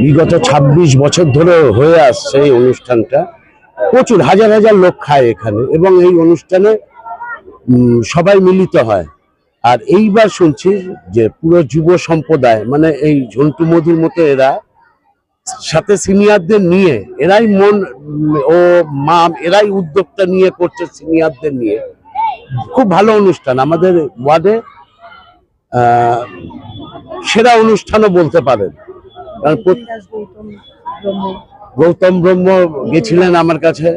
বিগত ২৬ বছর ধরে হয়ে আসছে এই অনুষ্ঠানটা। প্রচুর হাজার হাজার লোক খায় এখানে এবং এই অনুষ্ঠানে সবাই মিলিত হয়। আর এইবার শুনছি যে পুরো যুব সম্প্রদায় মানে এই ঝন্টু মধুর মতো এরা সাথে সিনিয়রদের নিয়ে এরাই এরাই উদ্যোগটা নিয়ে করছে, সিনিয়রদের নিয়ে। খুব ভালো অনুষ্ঠান, আমাদের ওয়ার্ডে সেরা অনুষ্ঠানও বলতে পারেন। কারণ গৌতম ব্রহ্ম গেছিলেন আমার কাছে।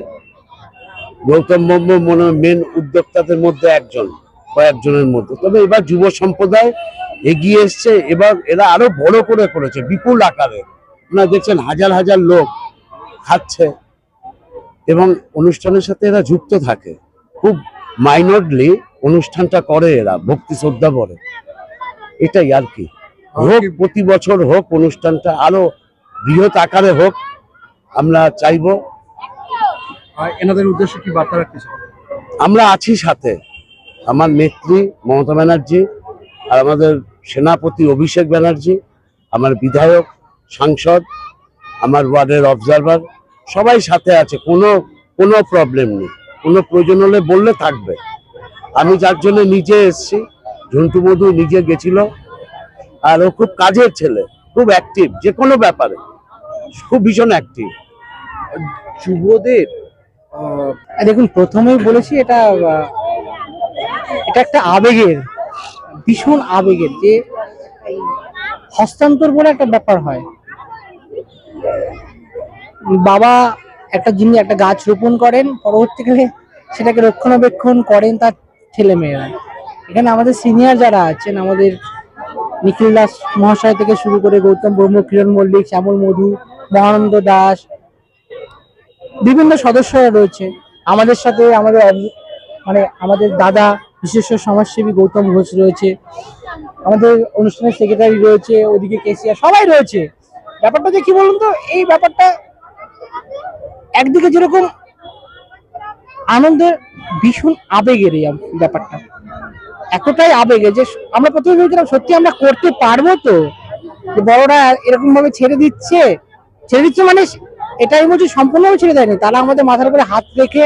গৌতম ব্রহ্ম মনে মেন উদ্যোক্তাদের মধ্যে একজন, কয়েকজনের মধ্যে। তবে এবার যুব সম্প্রদায় এগিয়ে এসছে, এবার এরা আরো বড় করে করেছে, বিপুল আকারে। আপনারা দেখছেন হাজার হাজার লোক খাচ্ছে এবং অনুষ্ঠানের সাথে এরা যুক্ত থাকে। খুব মাইনরলি অনুষ্ঠানটা করে এরা, ভক্তি শ্রদ্ধা করে। এটাই আর কি। হোক প্রতি বছর হোক, অনুষ্ঠানটা আরো বৃহৎ আকারে হোক, আমরা চাইবো। এনাদের উদ্দেশ্যে কি বার্তা রাখতে চান? আমরা আছি সাথে, আমার নেত্রী মমতা ব্যানার্জি, আর আমাদের সেনাপতি অভিষেক ব্যানার্জি, আমার বিধায়ক, সাংসদ, আমার ওয়ার্ডের অবজারভার, সবাই সাথে আছে। কোনো প্রবলেম নেই। কোনো প্রয়োজন হলে বললে থাকবে। আমি যার জন্য নিজে এসেছি, ঝন্টু মধু নিজে গেছিল। আর ও খুব কাজের ছেলে, খুব অ্যাক্টিভ, যে কোনো ব্যাপারে খুব ভীষণ অ্যাক্টিভ। যুবদের দেখুন, প্রথমেই বলেছি এটা একটা আবেগের, ভীষণ আবেগের, যে হস্তান্তর বলে একটা ব্যাপার হয়। বাবা একটা গাছ রোপণ করেন, পরবর্তীকালে সেটাকে রক্ষণাবেক্ষণ করেন তার ছেলে মেয়েরা। এখানে আমাদের সিনিয়র যারা আছেন, আমাদের নিখিল দাস মহাশয় থেকে শুরু করে গৌতম ব্রহ্ম, কিরণ মল্লিক, শ্যামল মধু, মহানন্দ দাস, বিভিন্ন সদস্যরা রয়েছে আমাদের সাথে। আমাদের দাদা বিশেষ সমাজসেবী গৌতম ঘোষ রয়েছে, আমাদের অনুষ্ঠানের সেক্রেটারি রয়েছে, ওদিকে কেসিআর, সবাই রয়েছে। ব্যাপারটা যে কি বলুন তো, এই ব্যাপারটা একদিকে যেরকম আনন্দের, ভীষণ আবেগের এই ব্যাপারটা, এতটাই আবেগে যে আমরা প্রথমে ভেবেছিলাম সত্যি আমরা করতে পারবো তো। বড়রা এরকম ভাবে ছেড়ে দিচ্ছে মানে এটাই বলছি, সম্পূর্ণভাবে ছেড়ে দেয়নি। তারা আমাদের মাথার উপরে হাত রেখে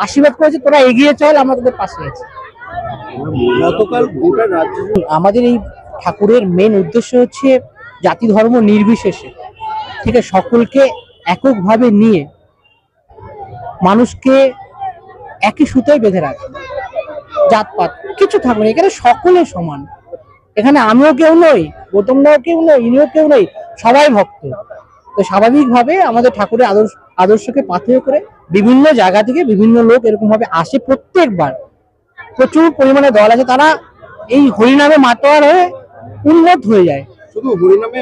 আশীর্বাদ করেছে, তোরা এগিয়ে চল, আমরা তোদের পাশে আছি। গতকাল গোটা রাজ্য, আমাদের এই ঠাকুরের মেন উদ্দেশ্য হচ্ছে জাতি ধর্ম নির্বিশেষে, ঠিক আছে, সকলকে এককভাবে নিয়ে মানুষকে একই সুতোয় বেঁধে রাখে। জাতপাত কিছু থাকবে না, এখানে সকলে সমান। এখানে আমিও কেউ নই, গৌতমদাও কেউ নই, ইনিও কেউ নই, সবাই ভক্ত। তো স্বাভাবিকভাবে আমাদের ঠাকুরের আদর্শকে পাথেয় করে বিভিন্ন জায়গা থেকে বিভিন্ন লোক এরকম ভাবে আসে। প্রত্যেকবার প্রচুর পরিমাণে দল আছে, তারা এই হরিনামে মাতোয়ার হয়ে উন্নত হয়ে যায়। শুধু হরিনামে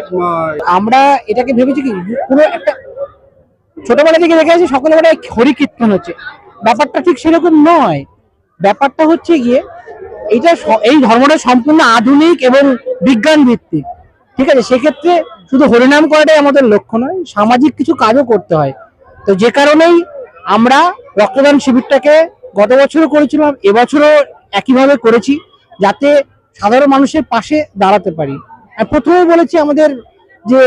আমরা এটাকে ভেবেছি কি, পুরো একটা ছোটবেলা থেকে দেখে আছি সকলে বলে হরি কীর্তন হচ্ছে, ব্যাপারটা ঠিক সেরকম নয়। ব্যাপারটা হচ্ছে গিয়ে এই ধর্মটা সম্পূর্ণ আধুনিক এবং বিজ্ঞান ভিত্তিক, ঠিক আছে। সেক্ষেত্রে শুধু হরিনাম করাটাই আমাদের লক্ষ্য নয়, সামাজিক কিছু কাজও করতে হয়। তো যে কারণেই আমরা রক্তদান শিবিরটাকে গত বছরও করেছিলাম, এবছরও একইভাবে করেছি, যাতে সাধারণ মানুষের পাশে দাঁড়াতে পারি। আর প্রথমেই বলেছি আমাদের যে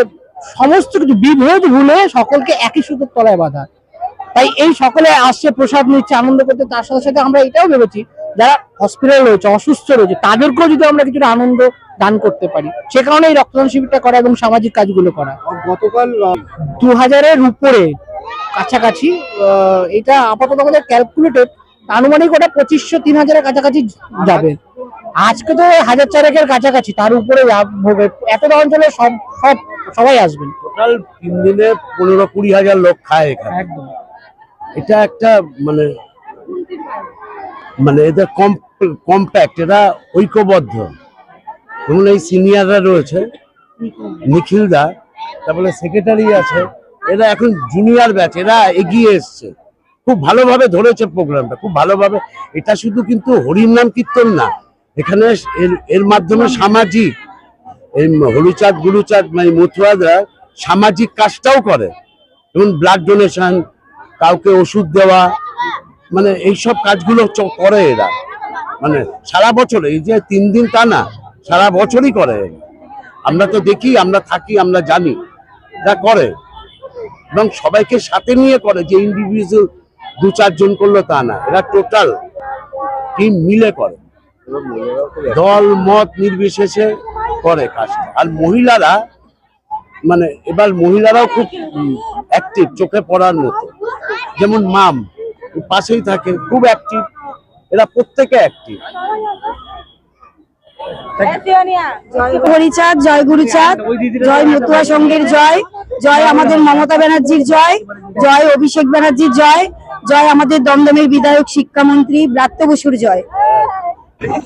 সমস্ত কিছু বিভেদ ভুলে সকলকে একই সুতোর তলায় বাঁধা। তাই এই সকলে আসছে, প্রসাদ নিচ্ছে, আনন্দ করতে। তার সাথে সাথে আমরা এটাও ভেবেছি যারা হসপিটালে রয়েছে, অসুস্থ রয়েছে, তাদেরকেও যদি আমরা কিছুটা আনন্দ দান করতে পারি, সে কারণে এই রক্তদান শিবিরটা করা এবং সামাজিক কাজগুলো করা। গতকাল 2000-এর উপরে কাছাকাছি, এটা আপাতত আমাদের ক্যালকুলেটেড, আনুমানিক ওটা 2500-3000-এর কাছাকাছি যাবে। আজকে তো 1000-4-এর কাছাকাছি, তার উপরে হবে। এত অঞ্চলে সবাই আসবেন। টোটাল 3 দিনে 15-20 হাজার লোক খায় এখানে। একদম, এটা একটা এদের কম্প্যাক্ট, এরা ঐক্যবদ্ধ। যেমন এই সিনিয়ররা রয়েছে, নিখিল দা, তারপরে সেক্রেটারি আছে, এরা এখন জুনিয়র ব্যাচ, এরা এগিয়ে এসছে, খুব ভালোভাবে ধরেছে প্রোগ্রামটা, খুব ভালোভাবে। এটা শুধু কিন্তু হরিনাম কীর্তন না, এখানে এর মাধ্যমে সামাজিক, এই হলুচাঁদ গুরুচাঁদ মথুয়াদরা সামাজিক কাজটাও করে। যেমন ব্লাড ডোনেশন, কাউকে ওষুধ দেওয়া, এইসব কাজগুলো করে এরা। সারা বছর, এই যে 3 দিন তা না, সারা বছরই করে। আমরা তো দেখি, আমরা থাকি, আমরা জানি। যা করে, এবং সবাইকে সাথে নিয়ে করে, যে ইন্ডিভিজুয়াল 2-4 জন করলো তা না, এরা টোটাল টিম মিলে করে, দল মত নির্বিশেষে করে কাজটা। আর মহিলারা মানে এবার মহিলারাও খুব অ্যাক্টিভ, চোখে পড়ার মতো। যেমন মাম পাশেই থাকে, খুব অ্যাক্টিভ, এরা প্রত্যেকে অ্যাক্টিভ। জয় হরিচাঁদ, জয় গুরুচাঁদ, জয় মতুয়া সংঘের জয়, জয় আমাদের মমতা ব্যানার্জির জয়, জয় অভিষেক ব্যানার্জির জয়, জয় আমাদের দমদমের বিধায়ক শিক্ষামন্ত্রী ব্রাত্য বসুর জয়।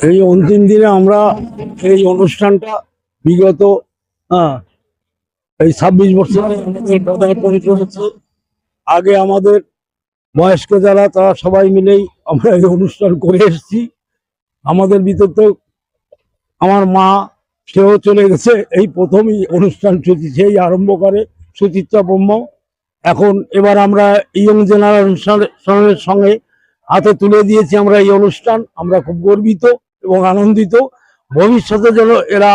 এই অন্তিম দিনে আমরা এই অনুষ্ঠানটা বিগত এই 26 বছরে আমাদের পদার্পণ করেছে। আগে আমাদের বয়স্ক যারা তারা সবাই মিলেই আমরা এই অনুষ্ঠান করে এসেছি। আমাদের ভিতর তো আমার মা, সেও চলে গেছে, এই প্রথমই অনুষ্ঠান সেই আরম্ভ করে সুচিত্রা ব্রহ্ম। এবার আমরা ইয়ং জেনারেশনের সঙ্গে হাতে তুলে দিয়েছি আমরা এই অনুষ্ঠান। আমরা খুব গর্বিত এবং আনন্দিত। ভবিষ্যতে যেন এরা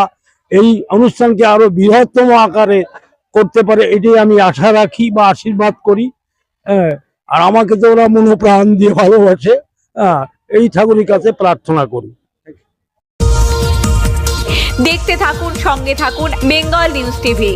এই অনুষ্ঠানকে আরো বৃহত্তম আকারে করতে পারে, এটাই আমি আশা রাখি বা আশীর্বাদ করি। আর আমাকে তো ওরা মনোপ্রাণ দিয়ে ভালোবাসে, এই ঠাকুরের কাছে প্রার্থনা করি। দেখতে থাকুন, সঙ্গে থাকুন বেঙ্গল নিউজ টিভি।